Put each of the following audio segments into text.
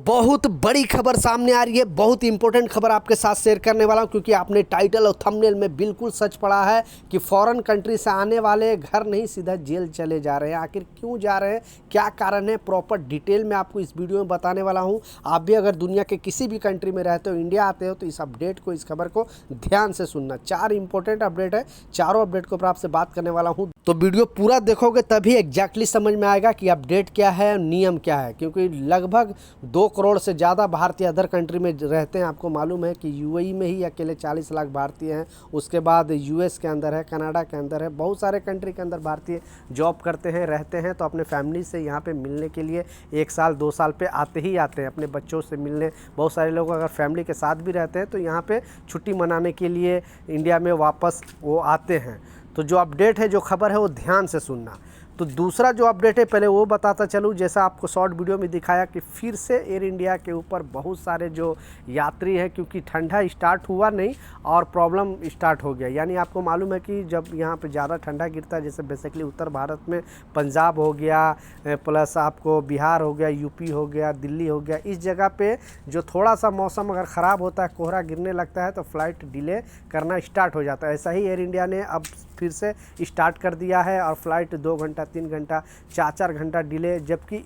बहुत बड़ी खबर सामने आ रही है। बहुत इंपॉर्टेंट खबर आपके साथ शेयर करने वाला हूं, क्योंकि आपने टाइटल और थंबनेल में बिल्कुल सच पढ़ा है कि फॉरेन कंट्री से आने वाले घर नहीं सीधा जेल चले जा रहे हैं। आखिर क्यों जा रहे हैं, क्या कारण है, प्रॉपर डिटेल में आपको इस वीडियो में बताने वाला हूं। आप भी अगर दुनिया के किसी भी कंट्री में रहते हो, इंडिया आते हो, तो इस अपडेट को, इस खबर को ध्यान से सुनना। 4 इंपॉर्टेंट अपडेट है, चारों अपडेट के ऊपर आपसे बात करने वाला हूँ। तो वीडियो पूरा देखोगे तभी एग्जैक्टली समझ में आएगा कि अपडेट क्या है, नियम क्या है। क्योंकि लगभग 2 करोड़ से ज़्यादा भारतीय अदर कंट्री में रहते हैं। आपको मालूम है कि यूएई में ही अकेले 40 लाख भारतीय हैं। उसके बाद यूएस के अंदर है, कनाडा के अंदर है, बहुत सारे कंट्री के अंदर भारतीय जॉब करते हैं, रहते हैं। तो अपने फैमिली से यहाँ पे मिलने के लिए 1 साल 2 साल पे आते ही आते हैं, अपने बच्चों से मिलने। बहुत सारे लोग अगर फैमिली के साथ भी रहते हैं तो यहाँ पे छुट्टी मनाने के लिए इंडिया में वापस वो आते हैं। तो जो अपडेट है, जो खबर है, वो ध्यान से सुनना। तो दूसरा जो अपडेट है, पहले वो बताता चलूँ। जैसा आपको शॉर्ट वीडियो में दिखाया कि फिर से एयर इंडिया के ऊपर बहुत सारे जो यात्री हैं, क्योंकि ठंडा स्टार्ट हुआ नहीं और प्रॉब्लम स्टार्ट हो गया। यानी आपको मालूम है कि जब यहाँ पे ज़्यादा ठंडा गिरता है, जैसे बेसिकली उत्तर भारत में पंजाब हो गया, प्लस आपको बिहार हो गया, यूपी हो गया, दिल्ली हो गया, इस जगह पे जो थोड़ा सा मौसम अगर ख़राब होता है, कोहरा गिरने लगता है, तो फ्लाइट डिले करना स्टार्ट हो जाता है। ऐसा ही एयर इंडिया ने अब फिर से स्टार्ट कर दिया है और फ्लाइट 2 घंटा 3 घंटा 4 घंटा डिले। जबकि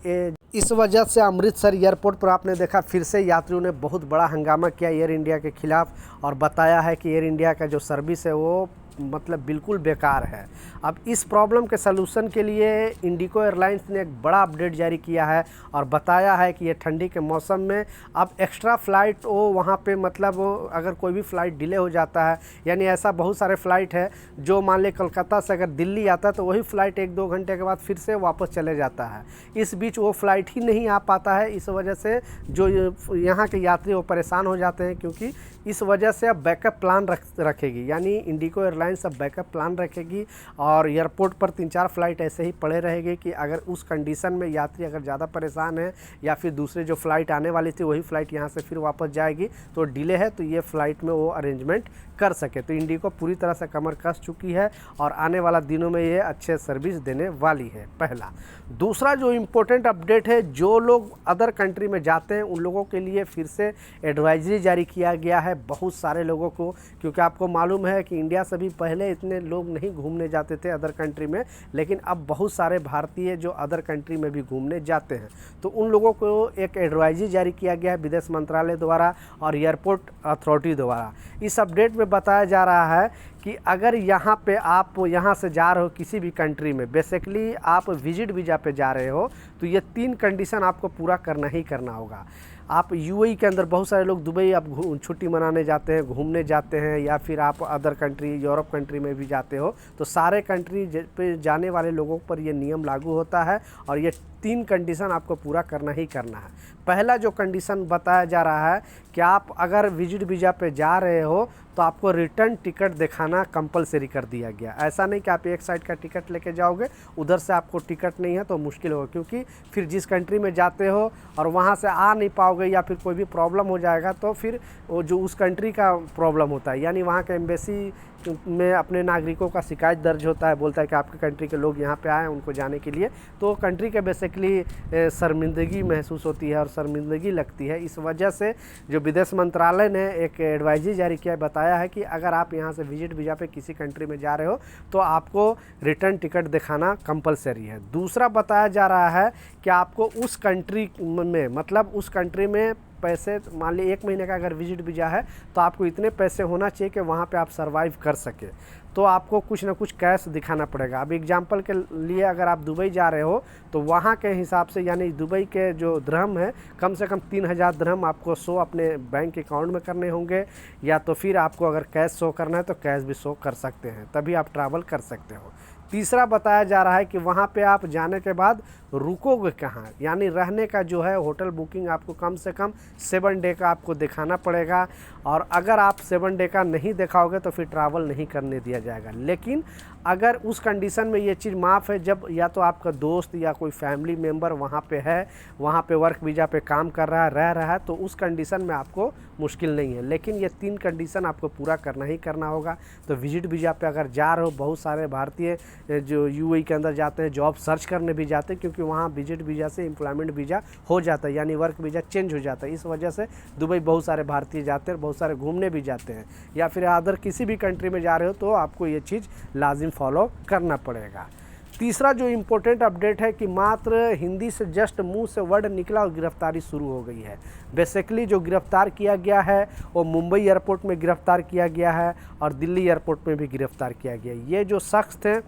इस वजह से अमृतसर एयरपोर्ट पर आपने देखा फिर से यात्रियों ने बहुत बड़ा हंगामा किया एयर इंडिया के खिलाफ और बताया है कि एयर इंडिया का जो सर्विस है वो मतलब बिल्कुल बेकार है। अब इस प्रॉब्लम के सलूशन के लिए इंडिगो एयरलाइंस ने एक बड़ा अपडेट जारी किया है और बताया है कि ये ठंडी के मौसम में अब एक्स्ट्रा फ़्लाइट वो वहाँ पे मतलब अगर कोई भी फ़्लाइट डिले हो जाता है, यानी ऐसा बहुत सारे फ़्लाइट है जो मान ले कलकत्ता से अगर दिल्ली आता है तो वही फ़्लाइट 1-2 घंटे के बाद फिर से वापस चले जाता है। इस बीच वो फ़्लाइट ही नहीं आ पाता है। इस वजह से जो यहाँ के यात्री वो परेशान हो जाते हैं, क्योंकि इस वजह से अब बैकअप प्लान रखेगी। यानी इंडिगो एयरलाइंस अब बैकअप प्लान रखेगी और एयरपोर्ट पर 3-4 फ़्लाइट ऐसे ही पड़े रहेंगे कि अगर उस कंडीशन में यात्री अगर ज़्यादा परेशान है या फिर दूसरे जो फ़्लाइट आने वाली थी वही फ़्लाइट यहाँ से फिर वापस जाएगी तो डिले है, तो ये फ़्लाइट में वो अरेंजमेंट कर सके। तो इंडिगो पूरी तरह से कमर कस चुकी है और आने वाला दिनों में ये अच्छे सर्विस देने वाली है, पहला। दूसरा जो इम्पोर्टेंट अपडेट है, जो लोग अदर कंट्री में जाते हैं उन लोगों के लिए फिर से एडवाइजरी जारी किया गया है बहुत सारे लोगों को। क्योंकि आपको मालूम है कि इंडिया से भी पहले इतने लोग नहीं घूमने जाते थे अदर कंट्री में, लेकिन अब बहुत सारे भारतीय जो अदर कंट्री में भी घूमने जाते हैं, तो उन लोगों को एक एडवाइजरी जारी किया गया है विदेश मंत्रालय द्वारा और एयरपोर्ट अथॉरिटी द्वारा। इस अपडेट में बताया जा रहा है कि अगर यहाँ पे आप यहाँ से जा रहे हो किसी भी कंट्री में, बेसिकली आप विजिट वीज़ा पे जा रहे हो, तो ये 3 कंडीशन आपको पूरा करना ही करना होगा। आप यूएई के अंदर बहुत सारे लोग दुबई आप छुट्टी मनाने जाते हैं, घूमने जाते हैं, या फिर आप अदर कंट्री यूरोप कंट्री में भी जाते हो, तो सारे कंट्री पे जाने वाले लोगों पर ये नियम लागू होता है और ये 3 कंडीशन आपको पूरा करना ही करना है। पहला जो कंडीशन बताया जा रहा है कि आप अगर विजिट वीज़ा पे जा रहे हो तो आपको रिटर्न टिकट दिखाना कंपलसरी कर दिया गया। ऐसा नहीं कि आप एक साइड का टिकट लेके जाओगे, उधर से आपको टिकट नहीं है तो मुश्किल होगा, क्योंकि फिर जिस कंट्री में जाते हो और वहाँ से आ नहीं पाओगे या फिर कोई भी प्रॉब्लम हो जाएगा तो फिर वो जो उस कंट्री का प्रॉब्लम होता है, यानी वहाँ के एम्बेसी में अपने नागरिकों का शिकायत दर्ज होता है, बोलता है कि आपके कंट्री के लोग यहाँ पे आए हैं उनको जाने के लिए, तो कंट्री के बेसिकली शर्मिंदगी महसूस होती है और शर्मिंदगी लगती है। इस वजह से जो विदेश मंत्रालय ने एक एडवाइजरी जारी किया, बताया है कि अगर आप यहाँ से विजिट वीज़ा पे किसी कंट्री में जा रहे हो तो आपको रिटर्न टिकट दिखाना कंपलसरी है। दूसरा बताया जा रहा है कि आपको उस कंट्री में, मतलब उस कंट्री में पैसे, मान ली 1 महीने का अगर विजिट वीज़ा है तो आपको इतने पैसे होना चाहिए कि वहाँ पे आप सर्वाइव कर सके, तो आपको कुछ ना कुछ कैश दिखाना पड़ेगा। अब एग्जांपल के लिए अगर आप दुबई जा रहे हो तो वहाँ के हिसाब से, यानी दुबई के जो दिरहम है, कम से कम 3000 दिरहम आपको शो अपने बैंक अकाउंट में करने होंगे, या तो फिर आपको अगर कैश शो करना है तो कैश भी शो कर सकते हैं, तभी आप ट्रैवल कर सकते हो। तीसरा बताया जा रहा है कि वहाँ पे आप जाने के बाद रुकोगे कहाँ, यानी रहने का जो है होटल बुकिंग आपको कम से कम 7 डे का आपको दिखाना पड़ेगा, और अगर आप 7 डे का नहीं दिखाओगे तो फिर ट्रैवल नहीं करने दिया जाएगा। लेकिन अगर उस कंडीशन में ये चीज़ माफ़ है जब या तो आपका दोस्त या कोई फैमिली मेम्बर वहाँ पे है, वहाँ पे वर्क वीज़ा पे काम कर रहा है, रह रहा है, तो उस कंडीशन में आपको मुश्किल नहीं है। लेकिन ये 3 कंडीशन आपको पूरा करना ही करना होगा। तो विजिट वीज़ा पे अगर जा रहे हो, बहुत सारे भारतीय जो यूएई के अंदर जाते हैं, जॉब सर्च करने भी जाते हैं, क्योंकि वहाँ विजिट वीज़ा से एम्प्लॉयमेंट वीज़ा हो जाता है, यानी वर्क वीज़ा चेंज हो जाता है। इस वजह से दुबई बहुत सारे भारतीय जाते हैं, बहुत सारे घूमने भी जाते हैं, या फिर अदर किसी भी कंट्री में जा रहे हो तो आपको ये चीज़ लाजिम फॉलो करना पड़ेगा। तीसरा जो इम्पोर्टेंट अपडेट है कि मात्र हिंदी से जस्ट मुंह से वर्ड निकला और गिरफ्तारी शुरू हो गई है। बेसिकली जो गिरफ्तार किया गया है वो मुंबई एयरपोर्ट में गिरफ्तार किया गया है और दिल्ली एयरपोर्ट में भी गिरफ्तार किया गया है। ये जो शख्स थे,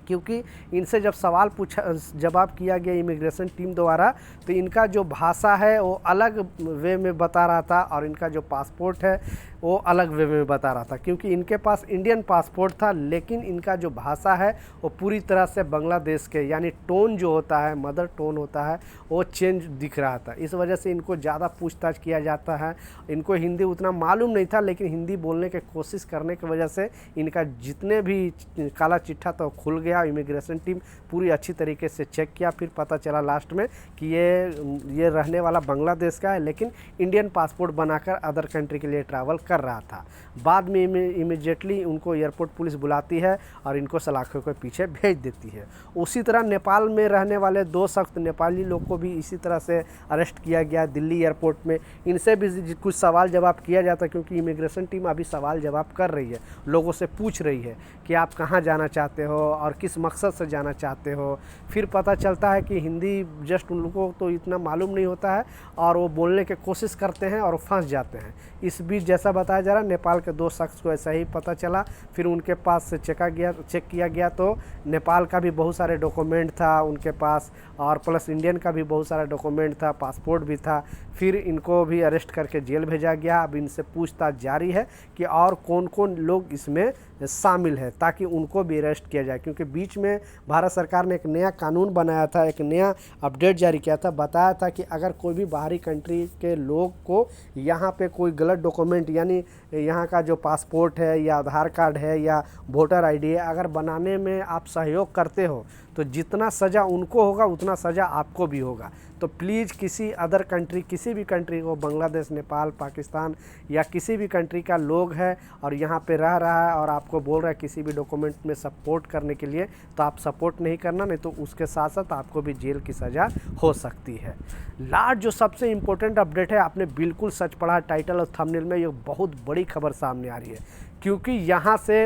क्योंकि इनसे जब सवाल पूछा जवाब किया गया इमिग्रेशन टीम द्वारा, तो इनका जो भाषा है वो अलग वे में बता रहा था और इनका जो पासपोर्ट है वो अलग वे में बता रहा था। क्योंकि इनके पास इंडियन पासपोर्ट था, लेकिन इनका जो भाषा है वो पूरी तरह से बांग्लादेश के, यानी टोन जो होता है, मदर टोन होता है, वो चेंज दिख रहा था। इस वजह से इनको ज़्यादा पूछताछ किया जाता है। इनको हिंदी उतना मालूम नहीं था, लेकिन हिंदी बोलने की कोशिश करने की वजह से इनका जितने भी काला चिट्ठा था वो खुल गया। इमिग्रेशन टीम पूरी अच्छी तरीके से चेक किया, फिर पता चला लास्ट में कि ये रहने वाला बांग्लादेश का है, लेकिन इंडियन पासपोर्ट बनाकर अदर कंट्री के लिए ट्रैवल कर रहा था। बाद में इमीडिएटली उनको एयरपोर्ट पुलिस बुलाती है और इनको सलाखों के पीछे भेज देती है। उसी तरह नेपाल में रहने वाले 2 शख्स नेपाली लोग को भी इसी तरह से अरेस्ट किया गया दिल्ली एयरपोर्ट में। इनसे भी कुछ सवाल जवाब किया जाता है, क्योंकि इमिग्रेशन टीम अभी सवाल जवाब कर रही है, लोगों से पूछ रही है कि आप कहाँ जाना चाहते हो और किस मकसद से जाना चाहते हो। फिर पता चलता है कि हिंदी जस्ट उन लोगों को तो इतना मालूम नहीं होता है और वो बोलने की कोशिश करते हैं और फंस जाते हैं। इस बीच जैसा बताया जा रहा है, नेपाल के 2 शख्स को ऐसा ही पता चला, फिर उनके पास से चेक किया गया तो नेपाल का भी बहुत सारे डॉक्यूमेंट था उनके पास, और प्लस इंडियन का भी बहुत सारा डॉक्यूमेंट था, पासपोर्ट भी था। फिर इनको भी अरेस्ट करके जेल भेजा गया। अब इनसे पूछताछ जारी है कि और कौन कौन लोग इसमें शामिल है, ताकि उनको भी अरेस्ट किया जाए। क्योंकि बीच में भारत सरकार ने एक नया कानून बनाया था, एक नया अपडेट जारी किया था, बताया था कि अगर कोई भी बाहरी कंट्री के लोग को यहाँ पे कोई गलत डॉक्यूमेंट, यानी यहाँ का जो पासपोर्ट है या आधार कार्ड है या वोटर आईडी है, अगर बनाने में आप सहयोग करते हो तो जितना सज़ा उनको होगा उतना सज़ा आपको भी होगा। तो प्लीज़ किसी अदर कंट्री, किसी भी कंट्री को, बांग्लादेश, नेपाल, पाकिस्तान या किसी भी कंट्री का लोग है और यहाँ पे रह रहा है और आपको बोल रहा है किसी भी डॉक्यूमेंट में सपोर्ट करने के लिए, तो आप सपोर्ट नहीं करना, नहीं तो उसके साथ साथ आपको भी जेल की सज़ा हो सकती है। लास्ट जो सबसे इम्पोर्टेंट अपडेट है, आपने बिल्कुल सच पढ़ा टाइटल और थंबनेल में, ये बहुत बड़ी खबर सामने आ रही है। क्योंकि यहाँ से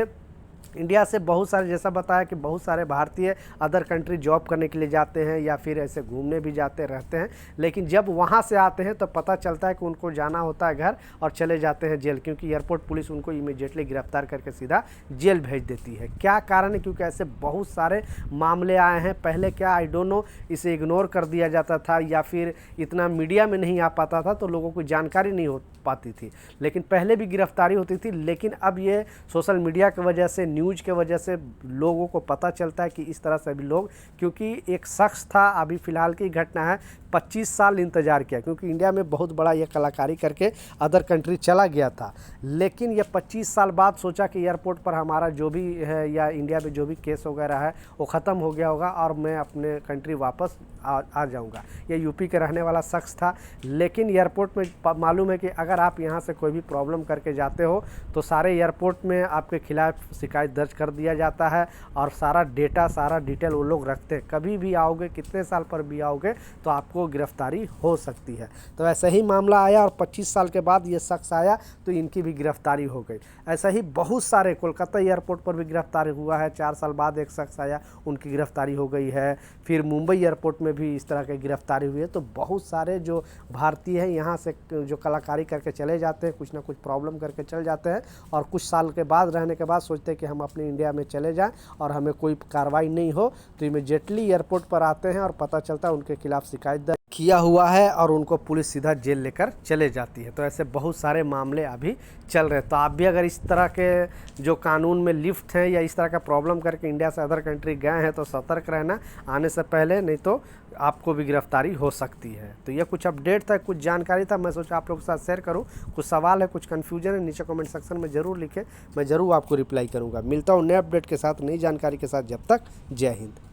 इंडिया से बहुत सारे, जैसा बताया कि बहुत सारे भारतीय अदर कंट्री जॉब करने के लिए जाते हैं या फिर ऐसे घूमने भी जाते रहते हैं, लेकिन जब वहाँ से आते हैं तो पता चलता है कि उनको जाना होता है घर और चले जाते हैं जेल, क्योंकि एयरपोर्ट पुलिस उनको इमीडिएटली गिरफ्तार करके सीधा जेल भेज देती है। क्या कारण है? क्योंकि ऐसे बहुत सारे मामले आए हैं। पहले क्या, आई डोंट नो, इसे इग्नोर कर दिया जाता था या फिर इतना मीडिया में नहीं आ पाता था, तो लोगों को जानकारी नहीं हो पाती थी। लेकिन पहले भी गिरफ्तारी होती थी, लेकिन अब ये सोशल मीडिया की वजह से, न्यूज़ के वजह से लोगों को पता चलता है कि इस तरह से भी लोग, क्योंकि एक शख्स था, अभी फ़िलहाल की घटना है, 25 साल इंतज़ार किया, क्योंकि इंडिया में बहुत बड़ा ये कलाकारी करके अदर कंट्री चला गया था, लेकिन ये 25 साल बाद सोचा कि एयरपोर्ट पर हमारा जो भी है या इंडिया में जो भी केस वगैरह है वो ख़त्म हो गया होगा और मैं अपने कंट्री वापस आ जाऊँगा। ये यूपी के रहने वाला शख्स था, लेकिन एयरपोर्ट में मालूम है कि अगर आप यहाँ से कोई भी प्रॉब्लम करके जाते हो तो सारे एयरपोर्ट में आपके खिलाफ़ शिकायत दर्ज कर दिया जाता है और सारा डेटा, सारा डिटेल वो लोग रखते हैं। कभी भी आओगे, कितने साल पर भी आओगे, तो आपको गिरफ्तारी हो सकती है। तो ऐसा ही मामला आया और 25 साल के बाद ये शख्स आया तो इनकी भी गिरफ्तारी हो गई। ऐसा ही बहुत सारे, कोलकाता एयरपोर्ट पर भी गिरफ्तारी हुआ है, 4 साल बाद एक शख्स आया, उनकी गिरफ्तारी हो गई है। फिर मुंबई एयरपोर्ट में भी इस तरह की गिरफ्तारी हुई है। तो बहुत सारे जो भारतीय हैं यहाँ से जो कलाकारी करके चले जाते हैं, कुछ ना कुछ प्रॉब्लम करके चले जाते हैं और कुछ साल के बाद रहने के बाद सोचते हैं कि हम अपने इंडिया में चले जाएं और हमें कोई कार्रवाई नहीं हो, तो इमीडिएटली एयरपोर्ट पर आते हैं और पता चलता है उनके खिलाफ शिकायत दर्ज किया हुआ है और उनको पुलिस सीधा जेल लेकर चले जाती है। तो ऐसे बहुत सारे मामले अभी चल रहे हैं। तो आप भी अगर इस तरह के जो कानून में लिफ्ट हैं या इस तरह का प्रॉब्लम करके इंडिया से अदर कंट्री गए हैं तो सतर्क रहना आने से पहले, नहीं तो आपको भी गिरफ्तारी हो सकती है। तो ये कुछ अपडेट था, कुछ जानकारी था, मैं सोचा आप लोगों के साथ शेयर करूं। कुछ सवाल है, कुछ कन्फ्यूजन है, नीचे कमेंट सेक्शन में ज़रूर लिखें, मैं ज़रूर आपको रिप्लाई करूंगा। मिलता हूं नए अपडेट के साथ, नई जानकारी के साथ। जब तक जय हिंद।